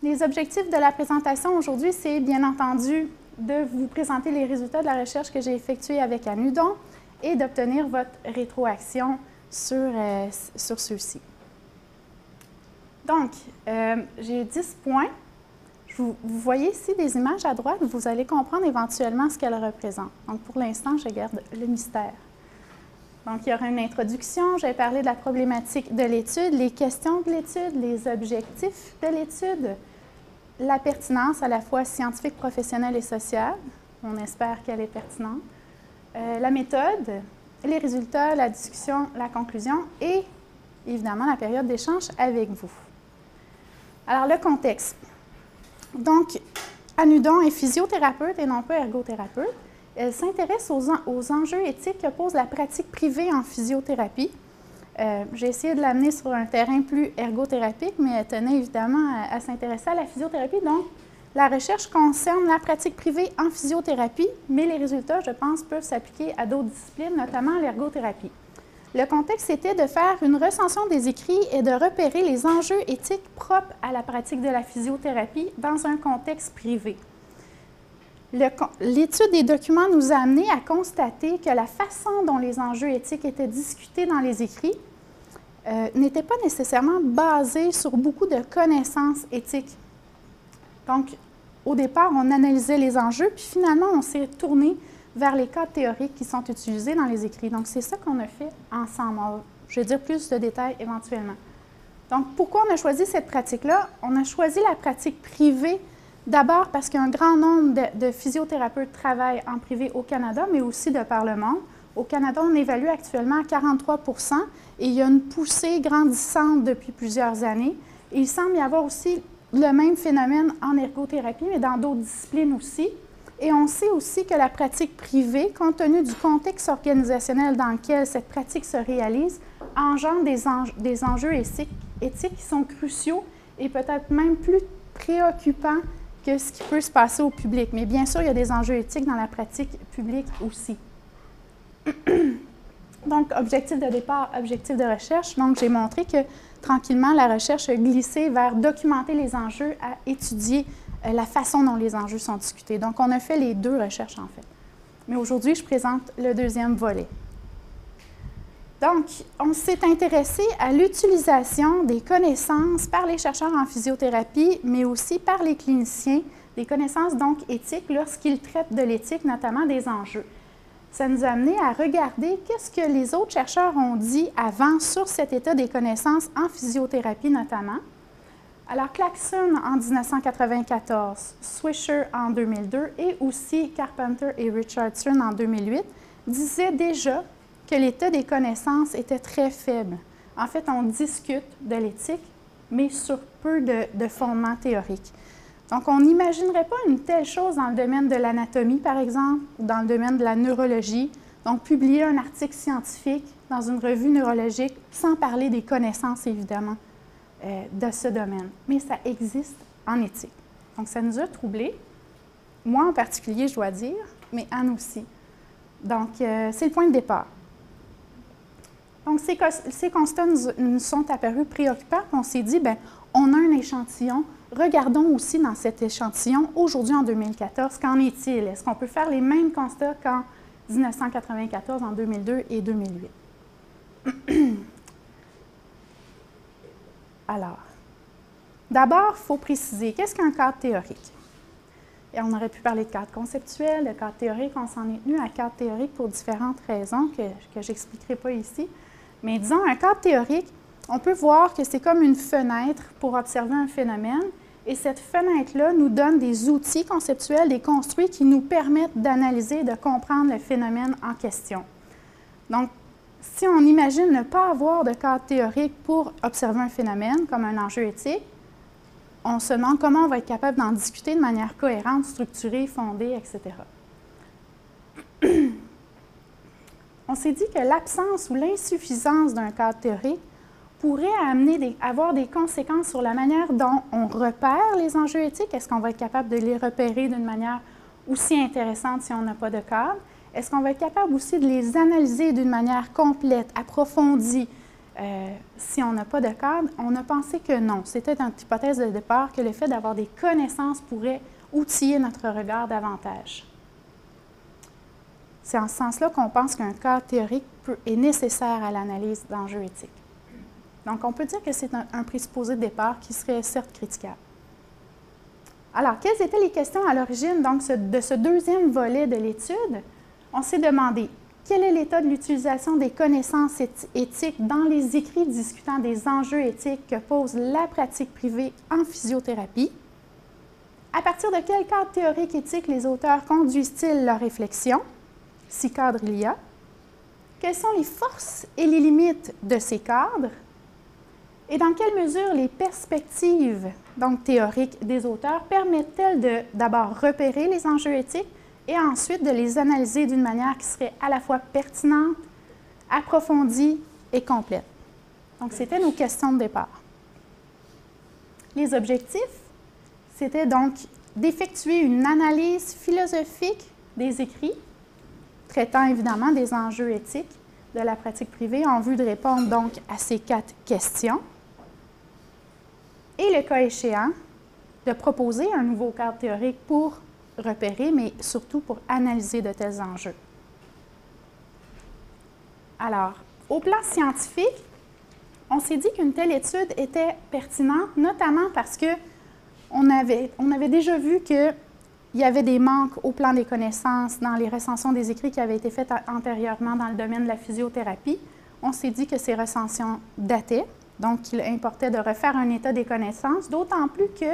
Les objectifs de la présentation aujourd'hui, c'est bien entendu de vous présenter les résultats de la recherche que j'ai effectuée avec Anudon et d'obtenir votre rétroaction sur ceux-ci. Donc, j'ai 10 points. Vous voyez ici des images à droite, vous allez comprendre éventuellement ce qu'elles représentent. Donc, pour l'instant, je garde le mystère. Donc, il y aura une introduction, je vais parler de la problématique de l'étude, les questions de l'étude, les objectifs de l'étude, la pertinence à la fois scientifique, professionnelle et sociale. On espère qu'elle est pertinente. La méthode, les résultats, la discussion, la conclusion et, évidemment, la période d'échange avec vous. Alors, le contexte. Donc, Anudon est physiothérapeute et non pas ergothérapeute. Elle s'intéresse aux enjeux éthiques que pose la pratique privée en physiothérapie. J'ai essayé de l'amener sur un terrain plus ergothérapique, mais elle tenait évidemment à s'intéresser à la physiothérapie. Donc, la recherche concerne la pratique privée en physiothérapie, mais les résultats, je pense, peuvent s'appliquer à d'autres disciplines, notamment l'ergothérapie. Le contexte était de faire une recension des écrits et de repérer les enjeux éthiques propres à la pratique de la physiothérapie dans un contexte privé. L'étude des documents nous a amené à constater que la façon dont les enjeux éthiques étaient discutés dans les écrits n'était pas nécessairement basée sur beaucoup de connaissances éthiques. Donc, au départ, on analysait les enjeux, puis finalement, on s'est tourné vers les cas théoriques qui sont utilisés dans les écrits. Donc, c'est ça qu'on a fait ensemble. Je vais dire plus de détails éventuellement. Donc, pourquoi on a choisi cette pratique-là? On a choisi la pratique privée d'abord parce qu'un grand nombre de physiothérapeutes travaillent en privé au Canada, mais aussi de par le monde. Au Canada, on évalue actuellement à 43 % et il y a une poussée grandissante depuis plusieurs années. Et il semble y avoir aussi le même phénomène en ergothérapie, mais dans d'autres disciplines aussi. Et on sait aussi que la pratique privée, compte tenu du contexte organisationnel dans lequel cette pratique se réalise, engendre des enjeux éthiques qui sont cruciaux et peut-être même plus préoccupants que ce qui peut se passer au public. Mais bien sûr, il y a des enjeux éthiques dans la pratique publique aussi. Donc, objectif de départ, objectif de recherche. Donc, j'ai montré que tranquillement, la recherche a glissé vers documenter les enjeux, à étudier la façon dont les enjeux sont discutés. Donc, on a fait les deux recherches, en fait. Mais aujourd'hui, je présente le deuxième volet. Donc, on s'est intéressé à l'utilisation des connaissances par les chercheurs en physiothérapie, mais aussi par les cliniciens, des connaissances donc éthiques lorsqu'ils traitent de l'éthique, notamment des enjeux. Ça nous a amené à regarder qu'est-ce que les autres chercheurs ont dit avant sur cet état des connaissances en physiothérapie notamment. Alors, Claxon en 1994, Swisher en 2002 et aussi Carpenter et Richardson en 2008 disaient déjà que l'état des connaissances était très faible. En fait, on discute de l'éthique, mais sur peu de fondements théoriques. Donc, on n'imaginerait pas une telle chose dans le domaine de l'anatomie, par exemple, ou dans le domaine de la neurologie. Donc, publier un article scientifique dans une revue neurologique, sans parler des connaissances, évidemment, de ce domaine. Mais ça existe en éthique. Donc, ça nous a troublés. Moi, en particulier, je dois dire, mais Anne aussi. Donc, c'est le point de départ. Donc, ces constats nous sont apparus préoccupants. On s'est dit, bien, on a un échantillon. Regardons aussi dans cet échantillon, aujourd'hui en 2014, qu'en est-il? Est-ce qu'on peut faire les mêmes constats qu'en 1994, en 2002 et 2008? Alors, d'abord, il faut préciser, qu'est-ce qu'un cadre théorique? Et on aurait pu parler de cadre conceptuel, de cadre théorique, on s'en est tenu à cadre théorique pour différentes raisons que je n'expliquerai pas ici. Mais disons, un cadre théorique, on peut voir que c'est comme une fenêtre pour observer un phénomène. Et cette fenêtre-là nous donne des outils conceptuels, des construits qui nous permettent d'analyser, de comprendre le phénomène en question. Donc, si on imagine ne pas avoir de cadre théorique pour observer un phénomène comme un enjeu éthique, on se demande comment on va être capable d'en discuter de manière cohérente, structurée, fondée, etc. On s'est dit que l'absence ou l'insuffisance d'un cadre théorique pourrait avoir des conséquences sur la manière dont on repère les enjeux éthiques. Est-ce qu'on va être capable de les repérer d'une manière aussi intéressante si on n'a pas de cadre? Est-ce qu'on va être capable aussi de les analyser d'une manière complète, approfondie, si on n'a pas de cadre, on a pensé que non. C'était notre hypothèse de départ que le fait d'avoir des connaissances pourrait outiller notre regard davantage. C'est en ce sens-là qu'on pense qu'un cadre théorique est nécessaire à l'analyse d'enjeux éthiques. Donc, on peut dire que c'est un présupposé de départ qui serait certes critiquable. Alors, quelles étaient les questions à l'origine de ce deuxième volet de l'étude? On s'est demandé quel est l'état de l'utilisation des connaissances éthiques dans les écrits discutant des enjeux éthiques que pose la pratique privée en physiothérapie? À partir de quel cadre théorique éthique les auteurs conduisent-ils leur réflexion, si cadre il y a? Quelles sont les forces et les limites de ces cadres? Et dans quelle mesure les perspectives théoriques des auteurs permettent-elles d'abord repérer les enjeux éthiques et ensuite de les analyser d'une manière qui serait à la fois pertinente, approfondie et complète? Donc, c'était nos questions de départ. Les objectifs, c'était donc d'effectuer une analyse philosophique des écrits, traitant évidemment des enjeux éthiques de la pratique privée en vue de répondre donc à ces 4 questions. Et le cas échéant, de proposer un nouveau cadre théorique pour repérer, mais surtout pour analyser de tels enjeux. Alors, au plan scientifique, on s'est dit qu'une telle étude était pertinente, notamment parce qu'on avait déjà vu qu'il y avait des manques au plan des connaissances dans les recensions des écrits qui avaient été faites antérieurement dans le domaine de la physiothérapie. On s'est dit que ces recensions dataient, donc il importait de refaire un état des connaissances, d'autant plus que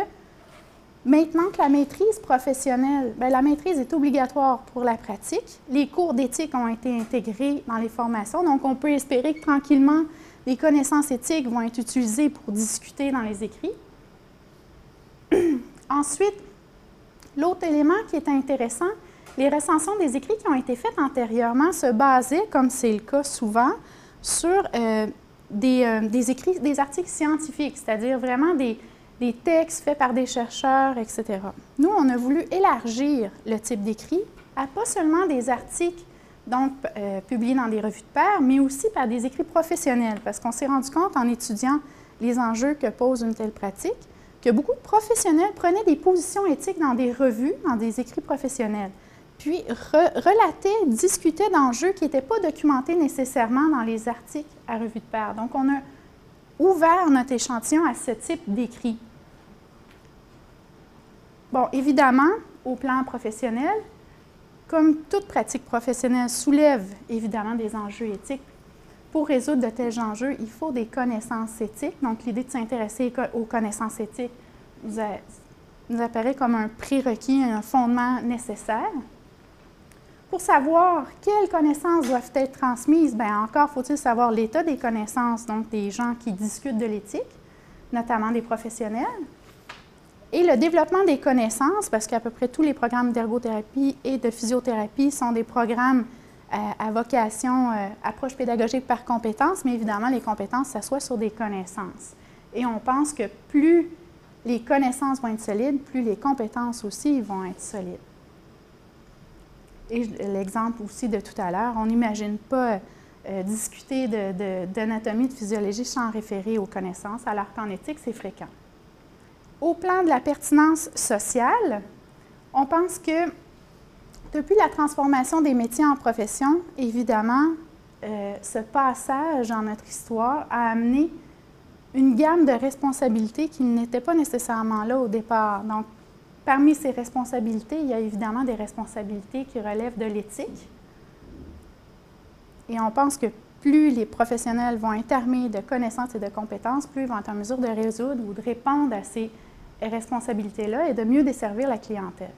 maintenant que la maîtrise professionnelle, la maîtrise est obligatoire pour la pratique. Les cours d'éthique ont été intégrés dans les formations, donc on peut espérer que tranquillement, les connaissances éthiques vont être utilisées pour discuter dans les écrits. Ensuite, l'autre élément qui est intéressant, les recensions des écrits qui ont été faites antérieurement se basaient, comme c'est le cas souvent, sur des articles scientifiques, c'est-à-dire vraiment des textes faits par des chercheurs, etc. Nous, on a voulu élargir le type d'écrit à pas seulement des articles publiés dans des revues de pairs, mais aussi par des écrits professionnels, parce qu'on s'est rendu compte en étudiant les enjeux que pose une telle pratique, que beaucoup de professionnels prenaient des positions éthiques dans des revues, dans des écrits professionnels, puis relataient, discutaient d'enjeux qui n'étaient pas documentés nécessairement dans les articles à revue de pairs. Donc, on a ouvert notre échantillon à ce type d'écrit. Bon, évidemment, au plan professionnel, comme toute pratique professionnelle soulève évidemment des enjeux éthiques, pour résoudre de tels enjeux, il faut des connaissances éthiques. Donc, l'idée de s'intéresser aux connaissances éthiques nous apparaît comme un prérequis, un fondement nécessaire. Pour savoir quelles connaissances doivent être transmises, encore faut-il savoir l'état des connaissances, donc des gens qui discutent de l'éthique, notamment des professionnels. Et le développement des connaissances, parce qu'à peu près tous les programmes d'ergothérapie et de physiothérapie sont des programmes à vocation approche pédagogique par compétences, mais évidemment, les compétences s'assoient sur des connaissances. Et on pense que plus les connaissances vont être solides, plus les compétences aussi vont être solides. Et l'exemple aussi de tout à l'heure, on n'imagine pas discuter d'anatomie, de physiologie sans référer aux connaissances, alors qu'en éthique, c'est fréquent. Au plan de la pertinence sociale, on pense que depuis la transformation des métiers en profession, évidemment, ce passage dans notre histoire a amené une gamme de responsabilités qui n'étaient pas nécessairement là au départ. Donc, parmi ces responsabilités, il y a évidemment des responsabilités qui relèvent de l'éthique. Et on pense que plus les professionnels vont être armés de connaissances et de compétences, plus ils vont être en mesure de résoudre ou de répondre à ces responsabilités-là et de mieux desservir la clientèle.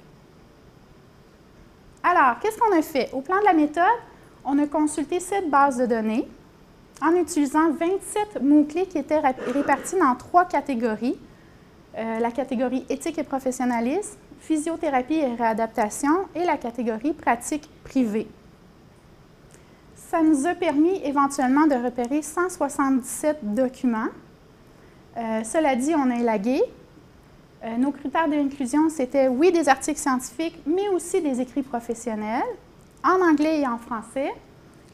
Alors, qu'est-ce qu'on a fait? Au plan de la méthode, on a consulté 7 bases de données en utilisant 27 mots-clés qui étaient répartis dans 3 catégories. La catégorie éthique et professionnalisme, physiothérapie et réadaptation et la catégorie pratique privée. Ça nous a permis éventuellement de repérer 177 documents. Cela dit, on a élagué. Nos critères d'inclusion, c'était oui des articles scientifiques, mais aussi des écrits professionnels, en anglais et en français.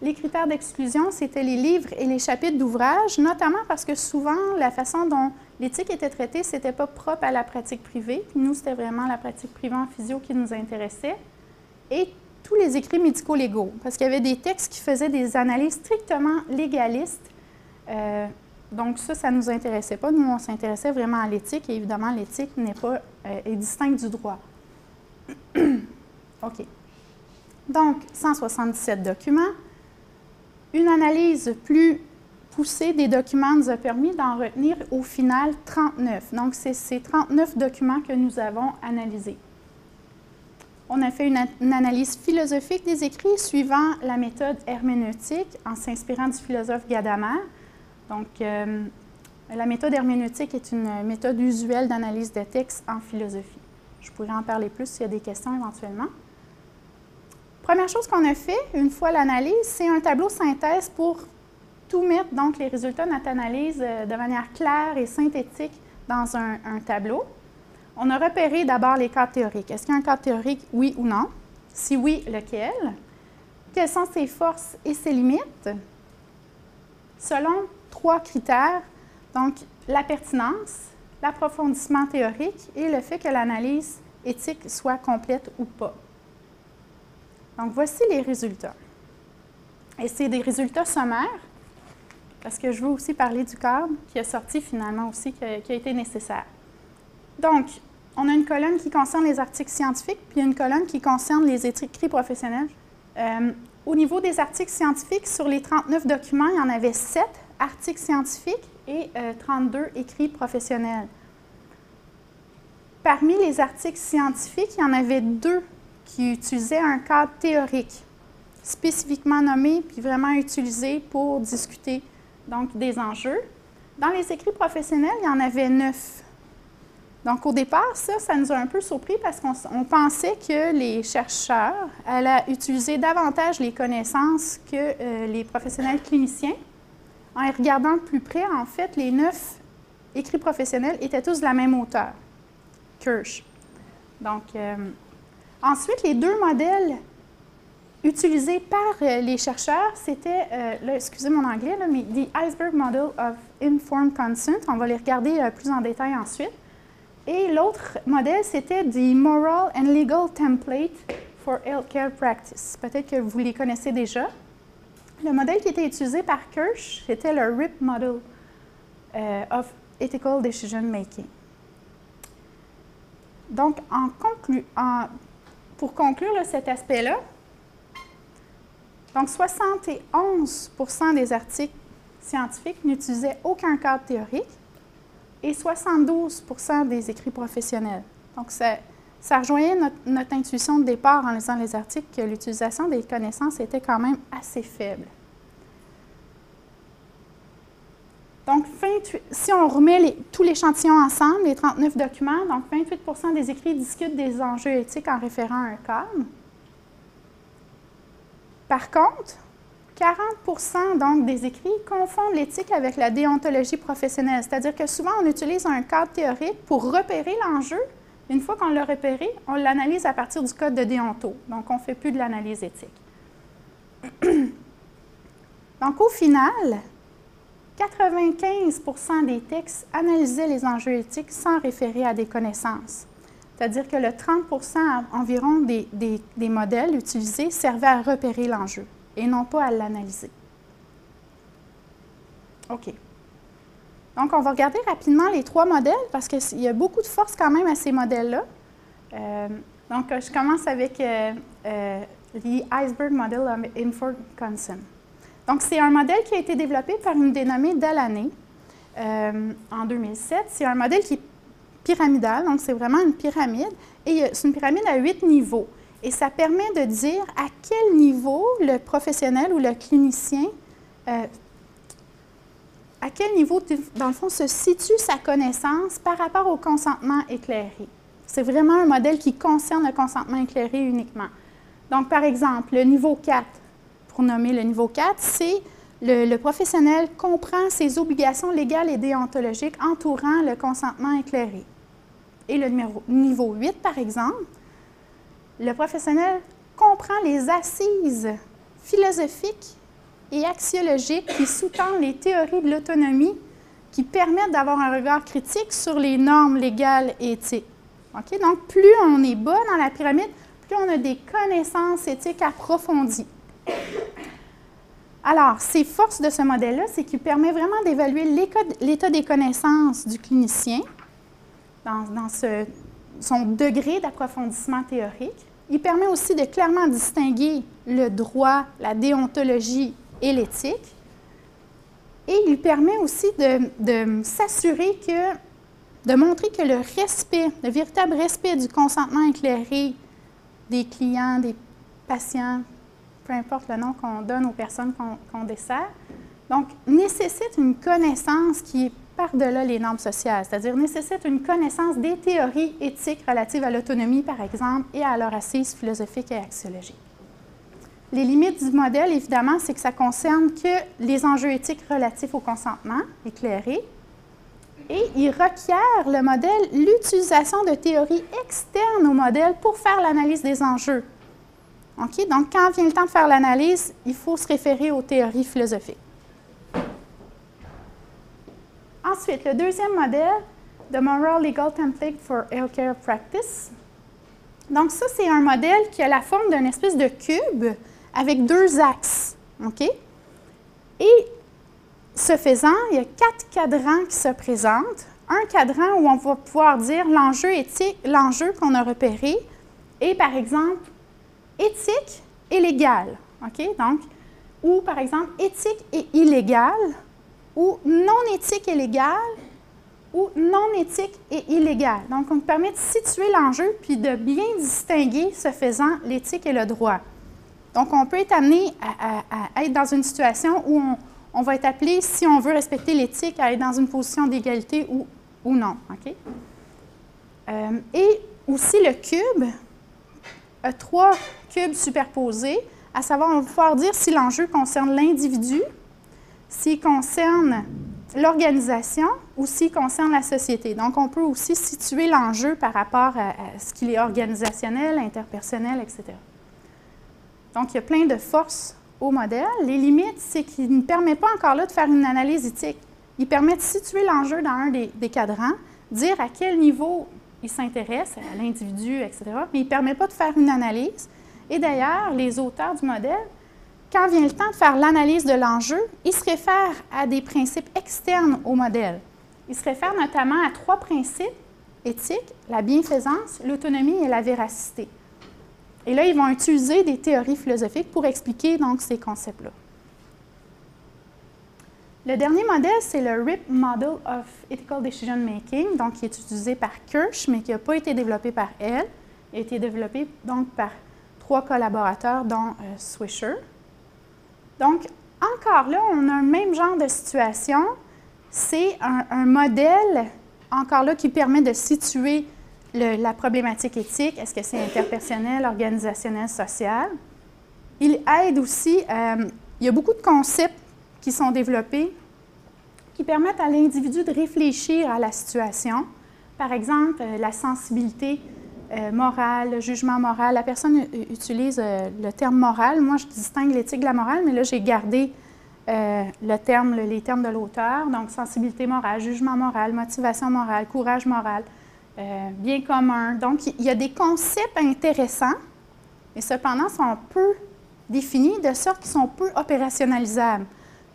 les critères d'exclusion, c'était les livres et les chapitres d'ouvrages, notamment parce que souvent, la façon dont l'éthique était traitée, ce n'était pas propre à la pratique privée. Puis nous, c'était vraiment la pratique privée en physio qui nous intéressait. Et tous les écrits médico-légaux, parce qu'il y avait des textes qui faisaient des analyses strictement légalistes. Donc ça ne nous intéressait pas. Nous, on s'intéressait vraiment à l'éthique, et évidemment, l'éthique est distincte du droit. OK. Donc, 177 documents. Une analyse plus poussée des documents nous a permis d'en retenir au final 39. Donc, c'est ces 39 documents que nous avons analysés. On a fait une analyse philosophique des écrits suivant la méthode herméneutique en s'inspirant du philosophe Gadamer. Donc, la méthode herméneutique est une méthode usuelle d'analyse de textes en philosophie. Je pourrais en parler plus s'il y a des questions éventuellement. Première chose qu'on a fait, une fois l'analyse, c'est un tableau synthèse pour tout mettre, donc les résultats de notre analyse de manière claire et synthétique dans un tableau. On a repéré d'abord les cadres théoriques. Est-ce qu'il y a un cadre théorique, oui ou non? Si oui, lequel? Quelles sont ses forces et ses limites? Selon 3 critères, donc la pertinence, l'approfondissement théorique et le fait que l'analyse éthique soit complète ou pas. Donc, voici les résultats. Et c'est des résultats sommaires, parce que je veux aussi parler du cadre qui a sorti finalement aussi, qui a été nécessaire. Donc, on a une colonne qui concerne les articles scientifiques, puis une colonne qui concerne les écrits professionnels. Au niveau des articles scientifiques, sur les 39 documents, il y en avait 7 articles scientifiques et 32 écrits professionnels. Parmi les articles scientifiques, il y en avait 2 qui utilisaient un cadre théorique, spécifiquement nommé, puis vraiment utilisé pour discuter donc, des enjeux. Dans les écrits professionnels, il y en avait 9. Donc, au départ, ça nous a un peu surpris parce qu'on pensait que les chercheurs allaient utiliser davantage les connaissances que les professionnels cliniciens. En y regardant de plus près, en fait, les 9 écrits professionnels étaient tous de la même auteure, Kirsch. Donc, ensuite, les 2 modèles utilisés par les chercheurs, c'était, excusez mon anglais, là, mais The Iceberg Model of Informed Consent. On va les regarder plus en détail ensuite. Et l'autre modèle, c'était The Moral and Legal Template for Healthcare Practice. Peut-être que vous les connaissez déjà. Le modèle qui était utilisé par Kirsch, c'était le RIP Model of Ethical Decision Making. Donc, pour conclure là, cet aspect-là, donc 71% des articles scientifiques n'utilisaient aucun cadre théorique et 72% des écrits professionnels. Donc, ça rejoignait notre intuition de départ en lisant les articles que l'utilisation des connaissances était quand même assez faible. Donc, si on remet tout l'échantillon ensemble, les 39 documents, donc 28% des écrits discutent des enjeux éthiques en référant à un cadre. Par contre, 40% donc, des écrits confondent l'éthique avec la déontologie professionnelle, c'est-à-dire que souvent on utilise un cadre théorique pour repérer l'enjeu. Une fois qu'on l'a repéré, on l'analyse à partir du code de déonto, donc on ne fait plus de l'analyse éthique. Donc au final, 95% des textes analysaient les enjeux éthiques sans référer à des connaissances. C'est-à-dire que le 30% environ des modèles utilisés servaient à repérer l'enjeu et non pas à l'analyser. OK. Donc, on va regarder rapidement les 3 modèles parce qu'il y a beaucoup de force quand même à ces modèles-là. Donc, je commence avec the Iceberg Model of Informed Consent. Donc, c'est un modèle qui a été développé par une dénommée Delaney en 2007. C'est un modèle qui est pyramidal, donc c'est vraiment une pyramide. Et c'est une pyramide à 8 niveaux. Et ça permet de dire à quel niveau le professionnel ou le clinicien, à quel niveau, dans le fond, se situe sa connaissance par rapport au consentement éclairé. C'est vraiment un modèle qui concerne le consentement éclairé uniquement. Donc, par exemple, le niveau 4, pour nommer le niveau 4, c'est le professionnel comprend ses obligations légales et déontologiques entourant le consentement éclairé. Et le niveau 8, par exemple, le professionnel comprend les assises philosophiques et axiologiques qui sous-tendent les théories de l'autonomie qui permettent d'avoir un regard critique sur les normes légales et éthiques. Okay? Donc, plus on est bas dans la pyramide, plus on a des connaissances éthiques approfondies. Alors, ces forces de ce modèle-là, c'est qu'il permet vraiment d'évaluer l'état des connaissances du clinicien dans son degré d'approfondissement théorique. Il permet aussi de clairement distinguer le droit, la déontologie et l'éthique. Et il permet aussi de s'assurer de montrer que le respect, le véritable respect du consentement éclairé des clients, des patients, peu importe le nom qu'on donne aux personnes qu'on dessert, donc nécessite une connaissance qui est par-delà les normes sociales, c'est-à-dire nécessite une connaissance des théories éthiques relatives à l'autonomie, par exemple, et à leur assise philosophique et axiologique. Les limites du modèle, évidemment, c'est que ça concerne que les enjeux éthiques relatifs au consentement éclairé, et il requiert, le modèle, l'utilisation de théories externes au modèle pour faire l'analyse des enjeux. Okay? Donc, quand vient le temps de faire l'analyse, il faut se référer aux théories philosophiques. Ensuite, le deuxième modèle, The Moral Legal Template for Healthcare Practice. Donc, ça, c'est un modèle qui a la forme d'une espèce de cube avec deux axes. Okay? Et ce faisant, il y a 4 cadrans qui se présentent. Un cadran où on va pouvoir dire l'enjeu éthique, l'enjeu qu'on a repéré, est par exemple éthique et légal. Okay? Donc, ou par exemple éthique et illégal, ou non éthique et légal, ou non éthique et illégal. Donc, on nous permet de situer l'enjeu puis de bien distinguer, ce faisant, l'éthique et le droit. Donc, on peut être amené à être dans une situation où on va être appelé, si on veut respecter l'éthique, à être dans une position d'égalité ou non. Okay? Et aussi, le cube a 3 cubes superposés, à savoir, on va pouvoir dire si l'enjeu concerne l'individu, s'il concerne l'organisation ou s'il concerne la société. Donc, on peut aussi situer l'enjeu par rapport à ce qu'il est organisationnel, interpersonnel, etc. Donc, il y a plein de forces au modèle. Les limites, c'est qu'il ne permet pas encore là de faire une analyse éthique. Il permet de situer l'enjeu dans un des cadrans, dire à quel niveau il s'intéresse à l'individu, etc., mais il ne permet pas de faire une analyse. Et d'ailleurs, les auteurs du modèle, quand vient le temps de faire l'analyse de l'enjeu, ils se réfèrent à des principes externes au modèle. Ils se réfèrent notamment à 3 principes éthiques, la bienfaisance, l'autonomie et la véracité. Et là, ils vont utiliser des théories philosophiques pour expliquer donc ces concepts-là. Le dernier modèle, c'est le RIP Model of Ethical Decision Making, donc qui est utilisé par Kirsch, mais qui n'a pas été développé par elle. Il a été développé donc par 3 collaborateurs, dont Swisher. Donc, encore là, on a un même genre de situation. C'est un modèle, encore là, qui permet de situer la problématique éthique. Est-ce que c'est interpersonnel, organisationnel, social? Il aide aussi, il y a beaucoup de concepts qui sont développés qui permettent à l'individu de réfléchir à la situation. Par exemple, la sensibilité morale, le jugement moral. La personne utilise le terme moral. Moi, je distingue l'éthique de la morale, mais là, j'ai gardé les termes de l'auteur. Donc, sensibilité morale, jugement moral, motivation morale, courage moral, bien commun. Donc, il y a des concepts intéressants, mais cependant, sont peu définis de sorte qu'ils sont peu opérationnalisables.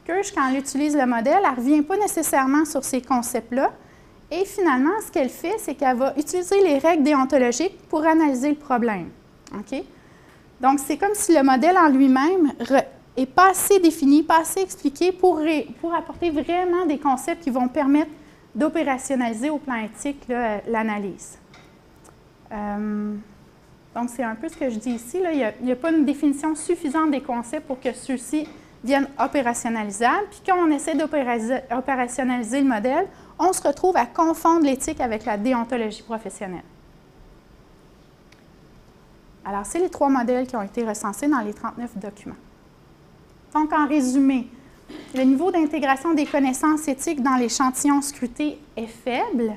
Kirsch, quand elle utilise le modèle, elle ne revient pas nécessairement sur ces concepts-là. Et finalement, ce qu'elle fait, c'est qu'elle va utiliser les règles déontologiques pour analyser le problème. Okay? Donc, c'est comme si le modèle en lui-même n'est pas assez défini, pas assez expliqué pour apporter vraiment des concepts qui vont permettre d'opérationnaliser au plan éthique l'analyse. Donc, c'est un peu ce que je dis ici. Là. Il n'y a pas une définition suffisante des concepts pour que ceux-ci viennent opérationnalisables. Puis quand on essaie d'opérationnaliser le modèle, on se retrouve à confondre l'éthique avec la déontologie professionnelle. Alors, c'est les 3 modèles qui ont été recensés dans les 39 documents. Donc, en résumé, le niveau d'intégration des connaissances éthiques dans l'échantillon scruté est faible.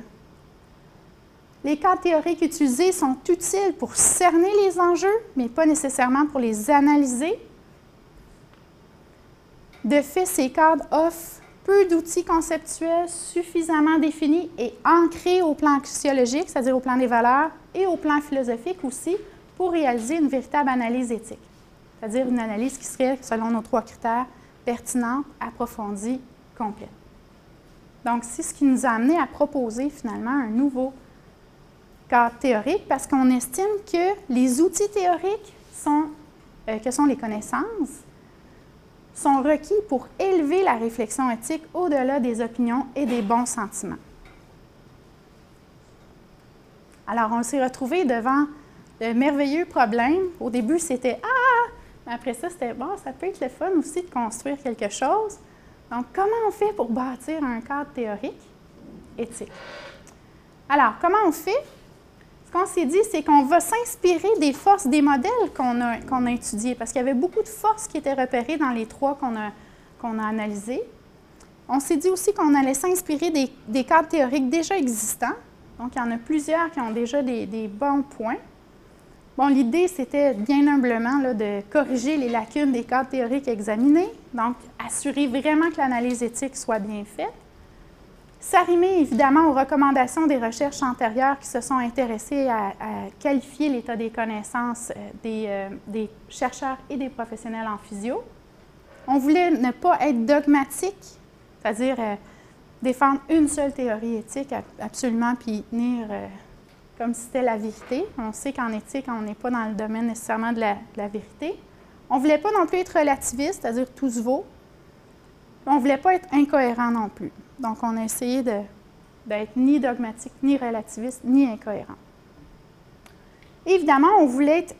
Les cas théoriques utilisés sont utiles pour cerner les enjeux, mais pas nécessairement pour les analyser. De fait, ces cadres offrent peu d'outils conceptuels suffisamment définis et ancrés au plan axiologique, c'est-à-dire au plan des valeurs, et au plan philosophique aussi, pour réaliser une véritable analyse éthique. C'est-à-dire une analyse qui serait, selon nos 3 critères, pertinente, approfondie, complète. Donc, c'est ce qui nous a amené à proposer finalement un nouveau cadre théorique parce qu'on estime que les outils théoriques que sont les connaissances sont requis pour élever la réflexion éthique au-delà des opinions et des bons sentiments. Alors, on s'est retrouvés devant de merveilleux problèmes. Au début, c'était « Ah! » Mais après ça, c'était « Bon, ça peut être le fun aussi de construire quelque chose. » Donc, comment on fait pour bâtir un cadre théorique éthique? Alors, comment on fait? Ce qu'on s'est dit, c'est qu'on va s'inspirer des forces des modèles qu'on a étudiés, parce qu'il y avait beaucoup de forces qui étaient repérées dans les 3 qu'on a analysés. On s'est dit aussi qu'on allait s'inspirer des cadres théoriques déjà existants. Donc, il y en a plusieurs qui ont déjà des bons points. Bon, l'idée, c'était bien humblement là, de corriger les lacunes des cadres théoriques examinés, donc assurer vraiment que l'analyse éthique soit bien faite. S'arrimer évidemment aux recommandations des recherches antérieures qui se sont intéressées à qualifier l'état des connaissances des chercheurs et des professionnels en physio. On voulait ne pas être dogmatique, c'est-à-dire défendre une seule théorie éthique absolument, puis tenir comme si c'était la vérité. On sait qu'en éthique, on n'est pas dans le domaine nécessairement de la vérité. On ne voulait pas non plus être relativiste, c'est-à-dire tout se vaut. On ne voulait pas être incohérent non plus. Donc, on a essayé d'être ni dogmatique, ni relativiste, ni incohérent. Évidemment, on voulait être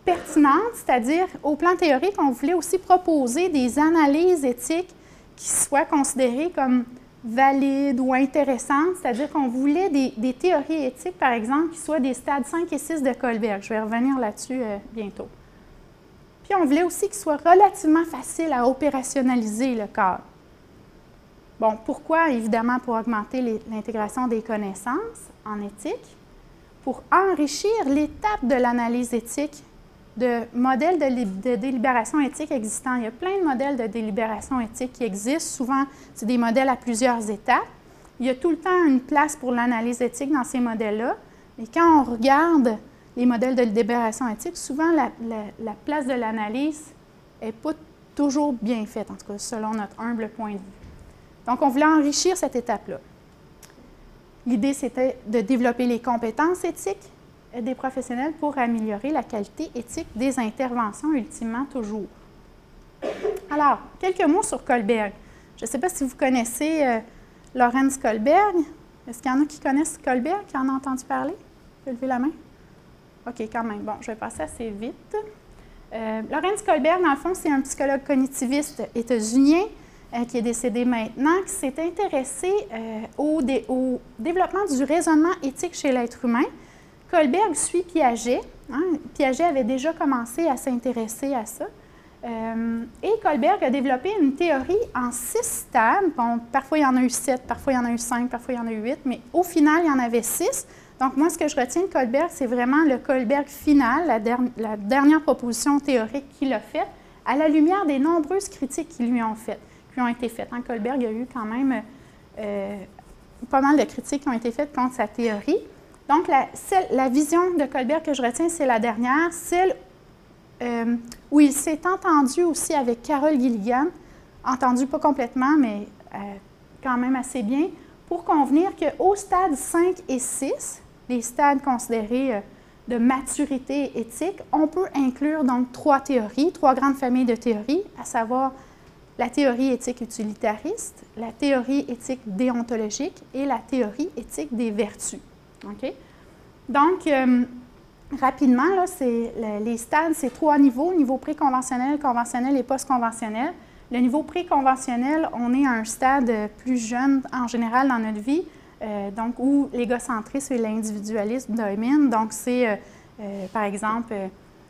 pertinente, c'est-à-dire, au plan théorique, on voulait aussi proposer des analyses éthiques qui soient considérées comme valides ou intéressantes, c'est-à-dire qu'on voulait des théories éthiques, par exemple, qui soient des stades 5 et 6 de Kohlberg. Je vais revenir là-dessus bientôt. Puis, on voulait aussi qu'il soit relativement facile à opérationnaliser le cadre. Bon, pourquoi? Évidemment, pour augmenter l'intégration des connaissances en éthique, pour enrichir l'étape de l'analyse éthique de modèles de délibération éthique existants. Il y a plein de modèles de délibération éthique qui existent. Souvent, c'est des modèles à plusieurs étapes. Il y a tout le temps une place pour l'analyse éthique dans ces modèles-là. Et quand on regarde les modèles de délibération éthique, souvent, la place de l'analyse n'est pas toujours bien faite, en tout cas, selon notre humble point de vue. Donc, on voulait enrichir cette étape-là. L'idée, c'était de développer les compétences éthiques des professionnels pour améliorer la qualité éthique des interventions, ultimement toujours. Alors, quelques mots sur Kohlberg. Je ne sais pas si vous connaissez Lorenz Kohlberg. Est-ce qu'il y en a qui connaissent Kohlberg, qui en ont entendu parler? Vous pouvez lever la main? OK, quand même. Bon, je vais passer assez vite. Lorenz Kohlberg, dans le fond, c'est un psychologue cognitiviste états-unien qui est décédé maintenant, qui s'est intéressé au développement du raisonnement éthique chez l'être humain. Kohlberg suit Piaget. Hein? Piaget avait déjà commencé à s'intéresser à ça. Et Kohlberg a développé une théorie en 6 stades. Bon, parfois, il y en a eu 7, parfois, il y en a eu 5, parfois, il y en a eu 8, mais au final, il y en avait 6. Donc, moi, ce que je retiens de Kohlberg, c'est vraiment le Kohlberg final, la dernière proposition théorique qu'il a faite, à la lumière des nombreuses critiques qui lui ont été faites. Hein? Kohlberg a eu quand même pas mal de critiques qui ont été faites contre sa théorie. Donc, la vision de Kohlberg que je retiens, c'est la dernière, celle où il s'est entendu aussi avec Carol Gilligan, entendu pas complètement, mais quand même assez bien, pour convenir qu'au stade 5 et 6, les stades considérés de maturité éthique, on peut inclure donc 3 théories, 3 grandes familles de théories, à savoir la théorie éthique utilitariste, la théorie éthique déontologique et la théorie éthique des vertus. Okay? Donc, rapidement, là, les stades, c'est 3 niveaux, niveau pré-conventionnel, conventionnel et post-conventionnel. Le niveau pré-conventionnel, on est à un stade plus jeune en général dans notre vie, donc où l'égocentrisme et l'individualisme dominent. Donc, c'est, par exemple,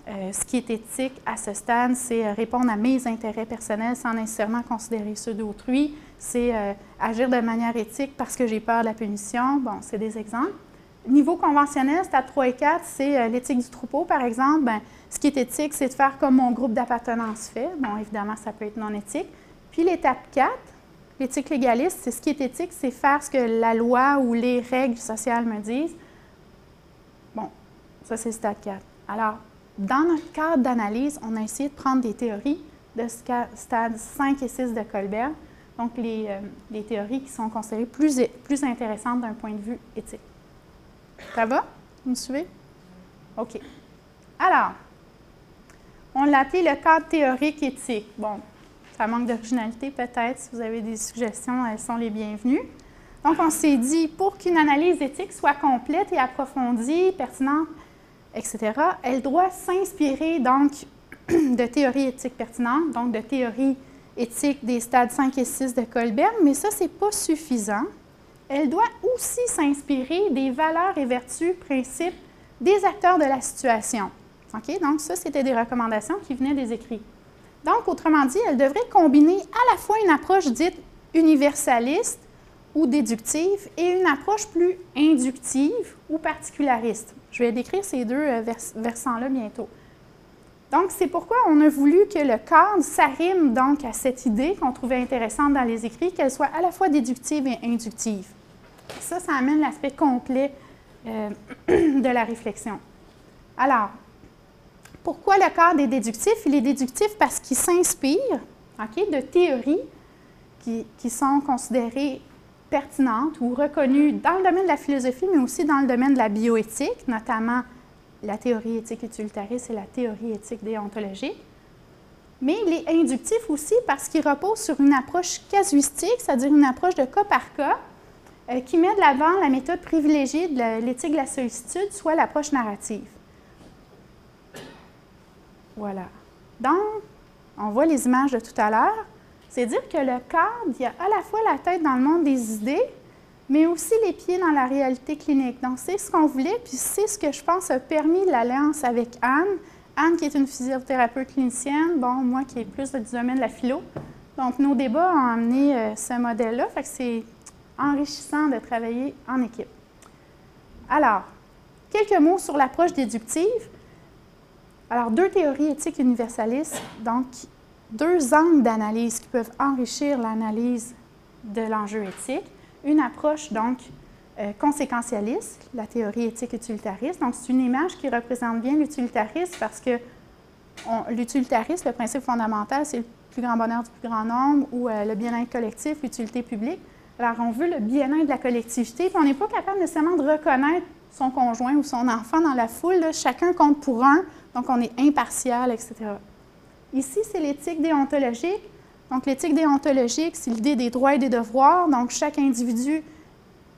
ce qui est éthique à ce stade, c'est répondre à mes intérêts personnels sans nécessairement considérer ceux d'autrui. C'est agir de manière éthique parce que j'ai peur de la punition. Bon, c'est des exemples. Niveau conventionnel, stade 3 et 4, c'est l'éthique du troupeau, par exemple. Bien, Ce qui est éthique, c'est de faire comme mon groupe d'appartenance fait. Bon, évidemment, ça peut être non éthique. Puis l'étape 4, l'éthique légaliste, c'est ce qui est éthique, c'est faire ce que la loi ou les règles sociales me disent. Bon, ça, c'est le stade 4. Alors, dans notre cadre d'analyse, on a essayé de prendre des théories de stade 5 et 6 de Colbert, donc les théories qui sont considérées plus intéressantes d'un point de vue éthique. Ça va? Vous me suivez? OK. Alors, on l'a appelé le cadre théorique éthique. Bon, ça manque d'originalité peut-être. Si vous avez des suggestions, elles sont les bienvenues. Donc, on s'est dit, pour qu'une analyse éthique soit complète et approfondie, pertinente, etc., elle doit s'inspirer donc de théories éthiques pertinentes, donc de théories éthiques des stades 5 et 6 de Colbert, mais ça, ce n'est pas suffisant. Elle doit aussi s'inspirer des valeurs et vertus, principes des acteurs de la situation. OK? Donc, ça, c'était des recommandations qui venaient des écrits. Donc, autrement dit, elle devrait combiner à la fois une approche dite universaliste ou déductive et une approche plus inductive ou particulariste. Je vais décrire ces deux versants-là bientôt. Donc, c'est pourquoi on a voulu que le cadre s'arrime donc à cette idée qu'on trouvait intéressante dans les écrits, qu'elle soit à la fois déductive et inductive. Ça amène l'aspect complet de la réflexion. Alors, pourquoi le cadre est déductif? Il est déductif parce qu'il s'inspire de théories qui sont considérées pertinentes ou reconnues dans le domaine de la philosophie, mais aussi dans le domaine de la bioéthique, notamment la théorie éthique utilitariste et la théorie éthique déontologique. Mais il est inductif aussi parce qu'il repose sur une approche casuistique, c'est-à-dire une approche de cas par cas, qui met de l'avant la méthode privilégiée de l'éthique de la sollicitude, soit l'approche narrative. Voilà. Donc, on voit les images de tout à l'heure. C'est dire que le cadre, il y a à la fois la tête dans le monde des idées, mais aussi les pieds dans la réalité clinique. Donc, c'est ce qu'on voulait, puis c'est ce que je pense a permis l'alliance avec Anne. Anne, qui est une physiothérapeute clinicienne, bon, moi qui est plus du domaine de la philo. Donc, nos débats ont amené ce modèle-là, fait que c'est enrichissant de travailler en équipe. Alors, quelques mots sur l'approche déductive. Alors, deux théories éthiques universalistes, donc deux angles d'analyse qui peuvent enrichir l'analyse de l'enjeu éthique. Une approche, donc, conséquentialiste, la théorie éthique utilitariste. Donc, c'est une image qui représente bien l'utilitarisme parce que l'utilitarisme, le principe fondamental, c'est le plus grand bonheur du plus grand nombre ou le bien-être collectif, l'utilité publique. Alors, on veut le bien-être de la collectivité, puis on n'est pas capable nécessairement de reconnaître son conjoint ou son enfant dans la foule. Là, chacun compte pour un, donc on est impartial, etc. Ici, c'est l'éthique déontologique. Donc, l'éthique déontologique, c'est l'idée des droits et des devoirs. Donc, chaque individu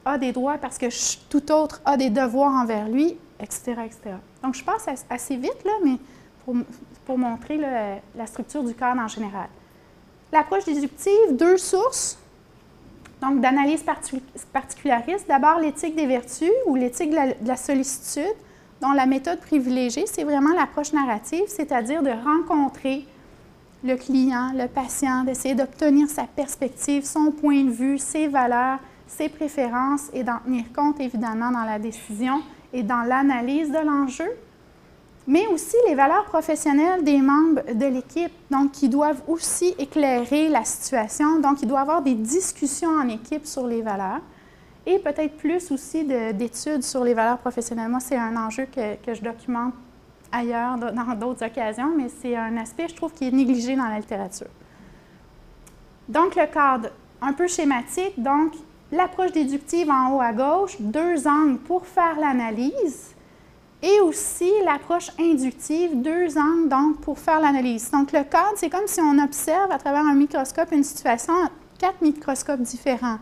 a des droits parce que tout autre a des devoirs envers lui, etc., etc. Donc, je passe assez vite, là, mais pour montrer là, la structure du cadre en général. L'approche déductive, deux sources. Donc, d'analyse particulariste. D'abord, l'éthique des vertus ou l'éthique de la sollicitude, dont la méthode privilégiée, c'est vraiment l'approche narrative, c'est-à-dire de rencontrer le client, le patient, d'essayer d'obtenir sa perspective, son point de vue, ses valeurs, ses préférences et d'en tenir compte, évidemment, dans la décision et dans l'analyse de l'enjeu, mais aussi les valeurs professionnelles des membres de l'équipe, donc qui doivent aussi éclairer la situation. Donc, il doit y avoir des discussions en équipe sur les valeurs et peut-être plus aussi d'études sur les valeurs professionnelles. Moi, c'est un enjeu que je documente ailleurs, dans d'autres occasions, mais c'est un aspect, je trouve, qui est négligé dans la littérature. Donc, le cadre un peu schématique, donc l'approche déductive en haut à gauche, deux angles pour faire l'analyse, et aussi l'approche inductive, deux angles donc pour faire l'analyse. Donc, le cadre, c'est comme si on observe à travers un microscope une situation à 4 microscopes différents.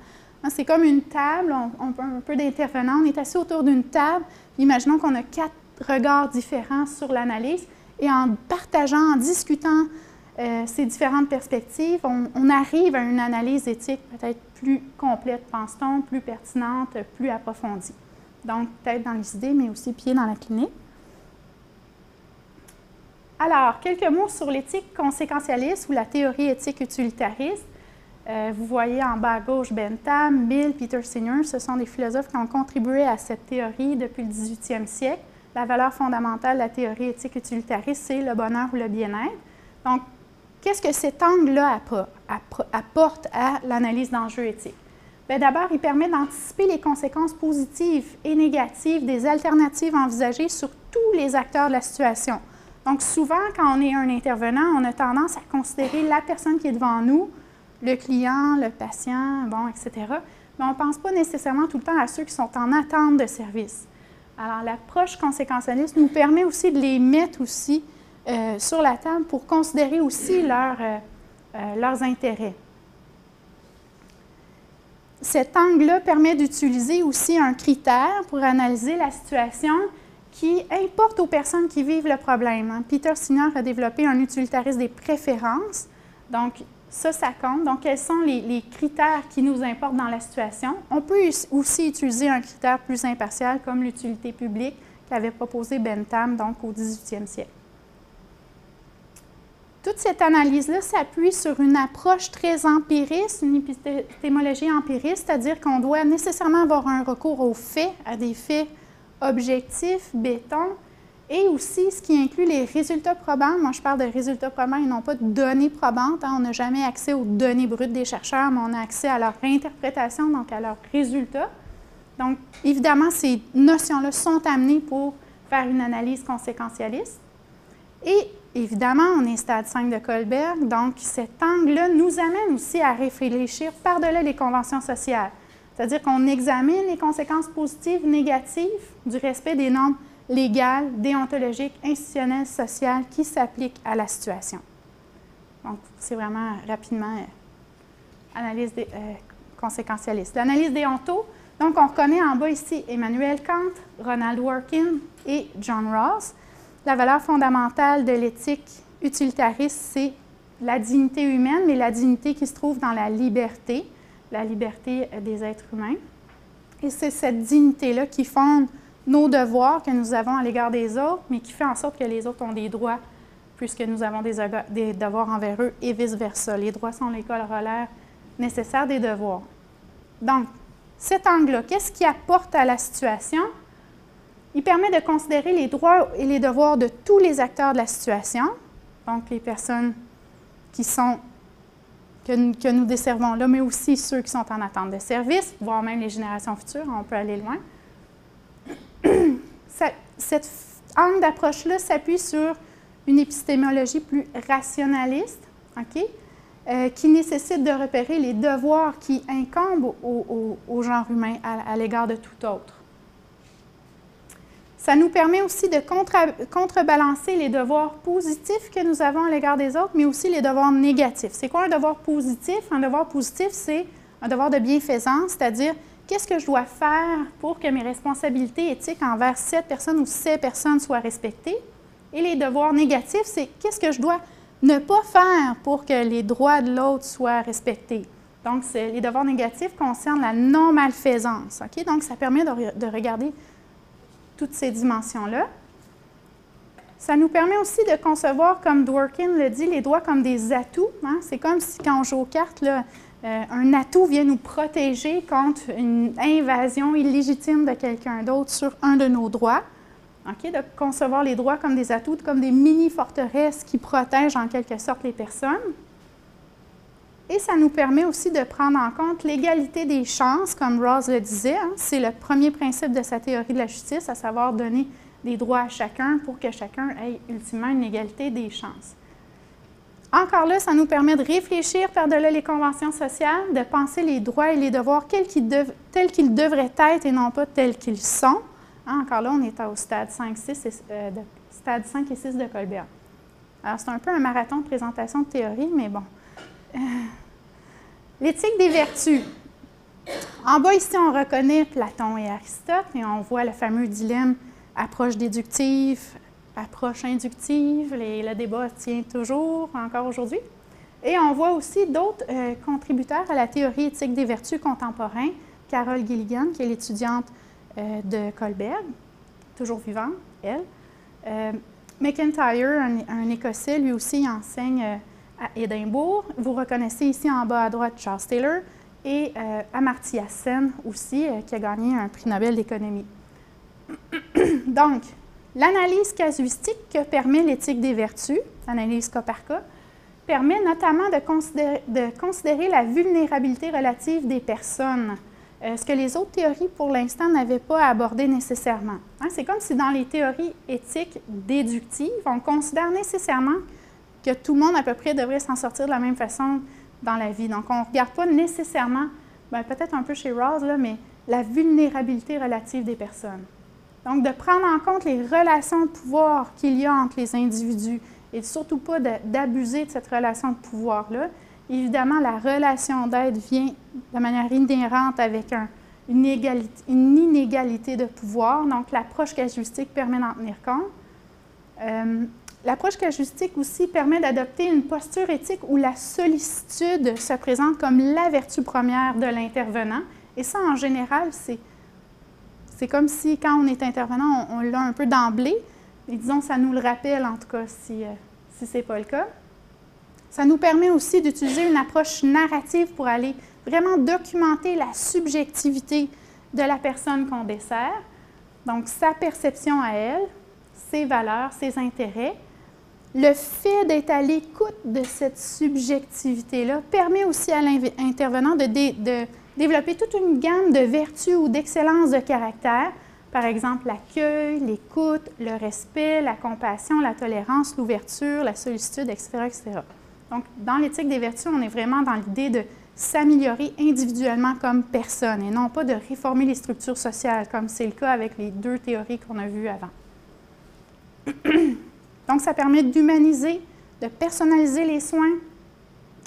C'est comme une table, on a un peu d'intervenants, on est assis autour d'une table, imaginons qu'on a 4 regards différents sur l'analyse, et en partageant, en discutant ces différentes perspectives, on arrive à une analyse éthique peut-être plus complète, pense-t-on, plus pertinente, plus approfondie. Donc, peut-être dans les idées, mais aussi pied dans la clinique. Alors, quelques mots sur l'éthique conséquentialiste ou la théorie éthique utilitariste. Vous voyez en bas à gauche Bentham, Mill, Peter Singer, ce sont des philosophes qui ont contribué à cette théorie depuis le 18e siècle. la valeur fondamentale de la théorie éthique utilitariste, c'est le bonheur ou le bien-être. Donc, qu'est-ce que cet angle-là apporte à l'analyse d'enjeux éthiques? Bien, d'abord, il permet d'anticiper les conséquences positives et négatives des alternatives envisagées sur tous les acteurs de la situation. Donc, souvent, quand on est un intervenant, on a tendance à considérer la personne qui est devant nous, le client, le patient, bon, etc. Mais on ne pense pas nécessairement tout le temps à ceux qui sont en attente de service. Alors, l'approche conséquentialiste nous permet aussi de les mettre aussi sur la table pour considérer aussi leurs intérêts. Cet angle-là permet d'utiliser aussi un critère pour analyser la situation qui importe aux personnes qui vivent le problème. Peter Singer a développé un utilitarisme des préférences. Donc, ça compte. Donc, quels sont les critères qui nous importent dans la situation? On peut aussi utiliser un critère plus impartial comme l'utilité publique qu'avait proposé Bentham donc, au 18e siècle. Toute cette analyse-là s'appuie sur une approche très empiriste, une épistémologie empiriste, c'est-à-dire qu'on doit nécessairement avoir un recours aux faits, à des faits objectifs, béton, et aussi ce qui inclut les résultats probants. Moi, je parle de résultats probants et non pas de données probantes. On n'a jamais accès aux données brutes des chercheurs, mais on a accès à leur interprétation, donc à leurs résultats. Donc, évidemment, ces notions-là sont amenées pour faire une analyse conséquentialiste. Et évidemment, on est stade 5 de Kohlberg, donc cet angle-là nous amène aussi à réfléchir par-delà les conventions sociales. C'est-à-dire qu'on examine les conséquences positives, négatives du respect des normes légales, déontologiques, institutionnelles, sociales qui s'appliquent à la situation. Donc, c'est vraiment rapidement analyse conséquentialiste. L'analyse déonto, donc on reconnaît en bas ici Emmanuel Kant, Ronald Dworkin et John Rawls. La valeur fondamentale de l'éthique utilitariste, c'est la dignité humaine, mais la dignité qui se trouve dans la liberté des êtres humains. Et c'est cette dignité-là qui fonde nos devoirs que nous avons à l'égard des autres, mais qui fait en sorte que les autres ont des droits, puisque nous avons des devoirs envers eux, et vice-versa. Les droits sont les corollaires nécessaires des devoirs. Donc, cet angle-là, qu'est-ce qui apporte à la situation? Il permet de considérer les droits et les devoirs de tous les acteurs de la situation, donc les personnes que nous desservons là, mais aussi ceux qui sont en attente de service, voire même les générations futures, on peut aller loin. Cet angle d'approche-là s'appuie sur une épistémologie plus rationaliste, qui nécessite de repérer les devoirs qui incombent au genre humain à l'égard de tout autre. Ça nous permet aussi de contrebalancer les devoirs positifs que nous avons à l'égard des autres, mais aussi les devoirs négatifs. C'est quoi un devoir positif? Un devoir positif, c'est un devoir de bienfaisance, c'est-à-dire qu'est-ce que je dois faire pour que mes responsabilités éthiques envers cette personne ou ces personnes soient respectées? Et les devoirs négatifs, c'est qu'est-ce que je dois ne pas faire pour que les droits de l'autre soient respectés? Donc, les devoirs négatifs concernent la non-malfaisance. Donc, ça permet de regarder toutes ces dimensions-là. Ça nous permet aussi de concevoir, comme Dworkin le dit, les droits comme des atouts. C'est comme si, quand on joue aux cartes, là, un atout vient nous protéger contre une invasion illégitime de quelqu'un d'autre sur un de nos droits. De concevoir les droits comme des atouts, comme des mini-forteresses qui protègent en quelque sorte les personnes. Et ça nous permet aussi de prendre en compte l'égalité des chances, comme Rawls le disait. C'est le premier principe de sa théorie de la justice, à savoir donner des droits à chacun pour que chacun ait ultimement une égalité des chances. Encore là, ça nous permet de réfléchir par-delà les conventions sociales, de penser les droits et les devoirs tels qu'ils devraient être et non pas tels qu'ils sont. Encore là, on est au stade 5 et 6 de Kohlberg. Alors, c'est un peu un marathon de présentation de théorie, mais bon. L'éthique des vertus. En bas, ici, on reconnaît Platon et Aristote et on voit le fameux dilemme approche déductive, approche inductive. Le débat tient toujours, encore aujourd'hui. Et on voit aussi d'autres contributeurs à la théorie éthique des vertus contemporains. Carol Gilligan, qui est l'étudiante de Kohlberg, toujours vivante, elle. McIntyre, un Écossais, lui aussi enseigne à Édimbourg. Vous reconnaissez ici en bas à droite Charles Taylor et Amartya Sen aussi, qui a gagné un prix Nobel d'économie. Donc, L'analyse casuistique que permet l'éthique des vertus, l'analyse cas par cas, permet notamment de considérer la vulnérabilité relative des personnes, ce que les autres théories, pour l'instant, n'avaient pas abordé nécessairement. Hein, c'est comme si dans les théories éthiques déductives, on considère nécessairement que tout le monde à peu près devrait s'en sortir de la même façon dans la vie. Donc, on ne regarde pas nécessairement, peut-être un peu chez Rawls, là, mais la vulnérabilité relative des personnes. Donc, de prendre en compte les relations de pouvoir qu'il y a entre les individus et surtout pas d'abuser de cette relation de pouvoir-là. Évidemment, la relation d'aide vient de manière inhérente avec une inégalité de pouvoir. Donc, l'approche casuistique permet d'en tenir compte. L'approche casuistique aussi permet d'adopter une posture éthique où la sollicitude se présente comme la vertu première de l'intervenant. Et ça, en général, c'est comme si, quand on est intervenant, on l'a un peu d'emblée. Et disons, ça nous le rappelle, en tout cas, si ce n'est pas le cas. Ça nous permet aussi d'utiliser une approche narrative pour aller vraiment documenter la subjectivité de la personne qu'on dessert. Donc, sa perception à elle, ses valeurs, ses intérêts. Le fait d'être à l'écoute de cette subjectivité-là permet aussi à l'intervenant de développer toute une gamme de vertus ou d'excellence de caractère. Par exemple, l'accueil, l'écoute, le respect, la compassion, la tolérance, l'ouverture, la sollicitude, etc., etc. Donc, dans l'éthique des vertus, on est vraiment dans l'idée de s'améliorer individuellement comme personne et non pas de réformer les structures sociales, comme c'est le cas avec les deux théories qu'on a vues avant. Donc, ça permet d'humaniser, de personnaliser les soins,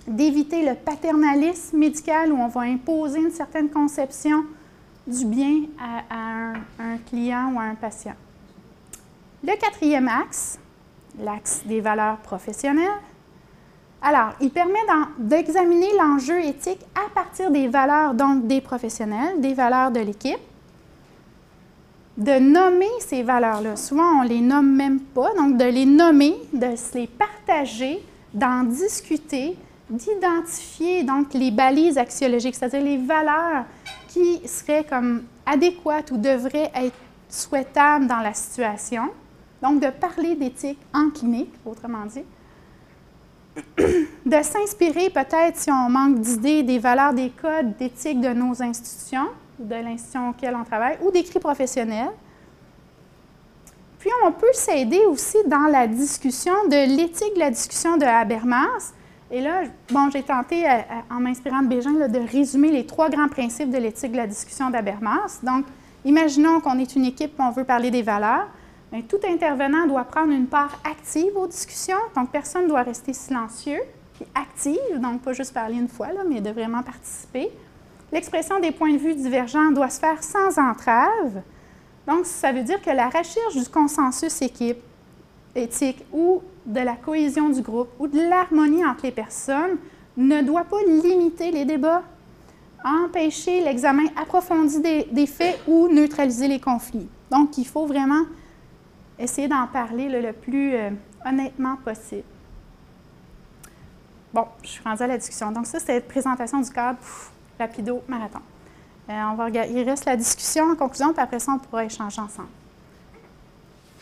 d'éviter le paternalisme médical où on va imposer une certaine conception du bien à un client ou à un patient. Le quatrième axe, l'axe des valeurs professionnelles. Alors, il permet d'examiner l'enjeu éthique à partir des valeurs donc des professionnels, des valeurs de l'équipe, de nommer ces valeurs-là. Souvent, on ne les nomme même pas, donc de les nommer, de se les partager, d'en discuter, d'identifier donc les balises axiologiques, c'est-à-dire les valeurs qui seraient comme adéquates ou devraient être souhaitables dans la situation. Donc, de parler d'éthique en clinique, autrement dit. De s'inspirer peut-être, si on manque d'idées, des valeurs, des codes d'éthique de nos institutions, de l'institution auquel on travaille, ou d'écrits professionnels. Puis, on peut s'aider aussi dans la discussion de l'éthique de la discussion de Habermas. Et là, bon, j'ai tenté, en m'inspirant de Bégin, là, de résumer les 3 grands principes de l'éthique de la discussion d'Habermas. Donc, imaginons qu'on est une équipe et on veut parler des valeurs. Bien, tout intervenant doit prendre une part active aux discussions. Donc, personne ne doit rester silencieux, puis active, donc pas juste parler une fois, là, mais de vraiment participer. L'expression des points de vue divergents doit se faire sans entrave. Donc, ça veut dire que la recherche du consensus éthique ou de la cohésion du groupe ou de l'harmonie entre les personnes ne doit pas limiter les débats, empêcher l'examen approfondi des faits ou neutraliser les conflits. Donc, il faut vraiment essayer d'en parler le plus honnêtement possible. Bon, je suis rendue à la discussion. Donc, ça, c'est la présentation du cadre, rapido, marathon. Il reste la discussion en conclusion, puis après ça, on pourra échanger ensemble.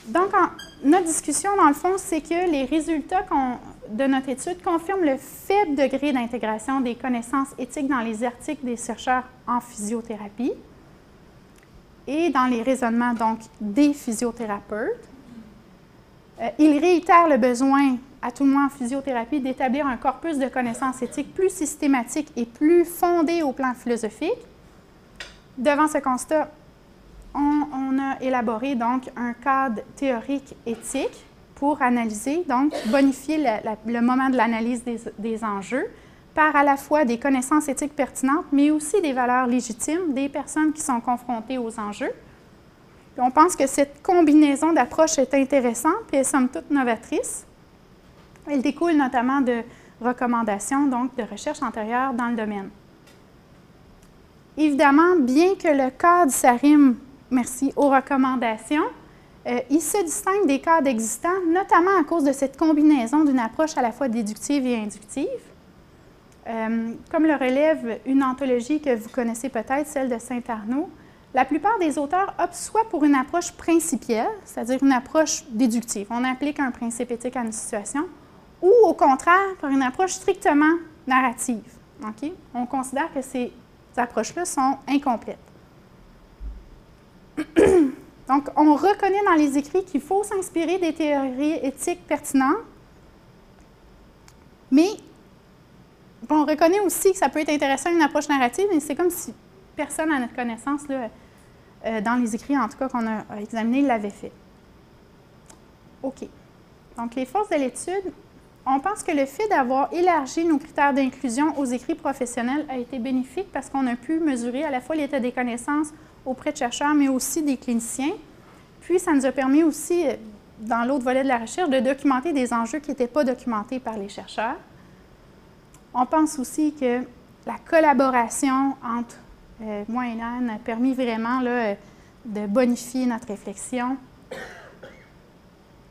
Donc, notre discussion, dans le fond, c'est que les résultats de notre étude confirment le faible degré d'intégration des connaissances éthiques dans les articles des chercheurs en physiothérapie et dans les raisonnements, donc, des physiothérapeutes. Il réitère le besoin, à tout le moins en physiothérapie, d'établir un corpus de connaissances éthiques plus systématique et plus fondé au plan philosophique. Devant ce constat, on a élaboré donc un cadre théorique éthique pour analyser, donc bonifier le moment de l'analyse des enjeux par à la fois des connaissances éthiques pertinentes, mais aussi des valeurs légitimes des personnes qui sont confrontées aux enjeux. Puis on pense que cette combinaison d'approches est intéressante et est somme toute novatrice. Elle découle notamment de recommandations, donc de recherches antérieures dans le domaine. Évidemment, bien que le cadre s'arrime aux recommandations, il se distingue des cadres existants, notamment à cause de cette combinaison d'une approche à la fois déductive et inductive. Comme le relève une anthologie que vous connaissez peut-être, celle de Saint-Arnaud, La plupart des auteurs optent soit pour une approche principielle, c'est-à-dire une approche déductive. On applique un principe éthique à une situation, ou au contraire, par une approche strictement narrative. Okay? On considère que ces approches-là sont incomplètes. Donc, on reconnaît dans les écrits qu'il faut s'inspirer des théories éthiques pertinentes, mais on reconnaît aussi que ça peut être intéressant une approche narrative, mais c'est comme si personne à notre connaissance, là, dans les écrits en tout cas qu'on a examinés, l'avait fait. OK. Donc, les forces de l'étude, on pense que le fait d'avoir élargi nos critères d'inclusion aux écrits professionnels a été bénéfique parce qu'on a pu mesurer à la fois l'état des connaissances auprès de chercheurs, mais aussi des cliniciens. Puis, ça nous a permis aussi, dans l'autre volet de la recherche, de documenter des enjeux qui n'étaient pas documentés par les chercheurs. On pense aussi que la collaboration entre moi et Anne a permis vraiment là, de bonifier notre réflexion.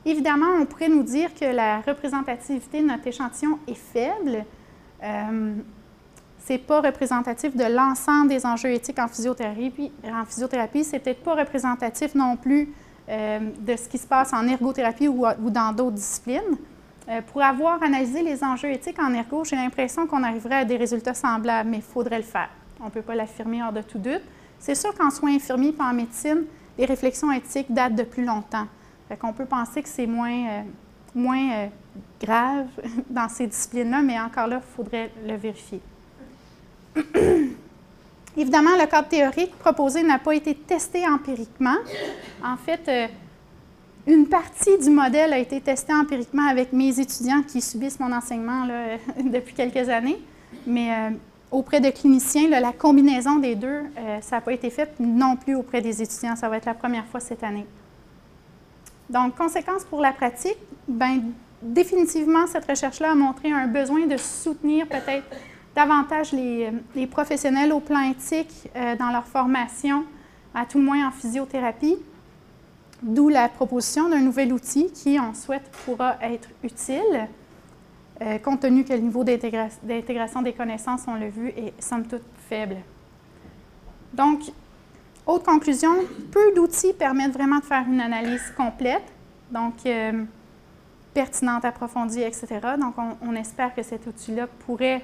Évidemment, on pourrait nous dire que la représentativité de notre échantillon est faible. Ce n'est pas représentatif de l'ensemble des enjeux éthiques en physiothérapie. C'est peut-être pas représentatif non plus de ce qui se passe en ergothérapie ou dans d'autres disciplines. Pour avoir analysé les enjeux éthiques en ergo, j'ai l'impression qu'on arriverait à des résultats semblables, mais il faudrait le faire. On ne peut pas l'affirmer hors de tout doute. C'est sûr qu'en soins infirmiers et en médecine, les réflexions éthiques datent de plus longtemps. On peut penser que c'est moins grave dans ces disciplines-là, mais encore là, il faudrait le vérifier. Évidemment, le cadre théorique proposé n'a pas été testé empiriquement. En fait, une partie du modèle a été testée empiriquement avec mes étudiants qui subissent mon enseignement là, depuis quelques années, mais auprès de cliniciens, là, la combinaison des deux, ça n'a pas été fait non plus auprès des étudiants. Ça va être la première fois cette année. Donc, conséquence pour la pratique, bien, définitivement, cette recherche-là a montré un besoin de soutenir peut-être davantage les professionnels au plan éthique dans leur formation, à tout le moins en physiothérapie, d'où la proposition d'un nouvel outil qui, on souhaite, pourra être utile, compte tenu que le niveau d'intégration des connaissances, on l'a vu, est somme toute faible. Donc, autre conclusion, peu d'outils permettent vraiment de faire une analyse complète, donc pertinente, approfondie, etc. Donc, on espère que cet outil-là pourrait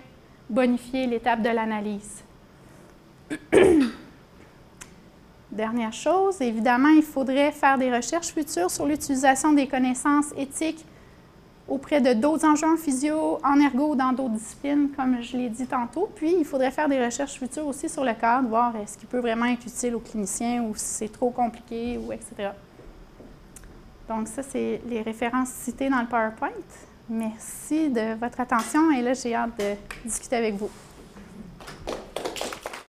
bonifier l'étape de l'analyse. Dernière chose, évidemment, il faudrait faire des recherches futures sur l'utilisation des connaissances éthiques auprès de d'autres enjeux en physio, en ergo ou dans d'autres disciplines, comme je l'ai dit tantôt. Puis, il faudrait faire des recherches futures aussi sur le cadre, voir est-ce qu'il peut vraiment être utile aux cliniciens ou si c'est trop compliqué, ou etc. Donc, ça, c'est les références citées dans le PowerPoint. Merci de votre attention et là, j'ai hâte de discuter avec vous.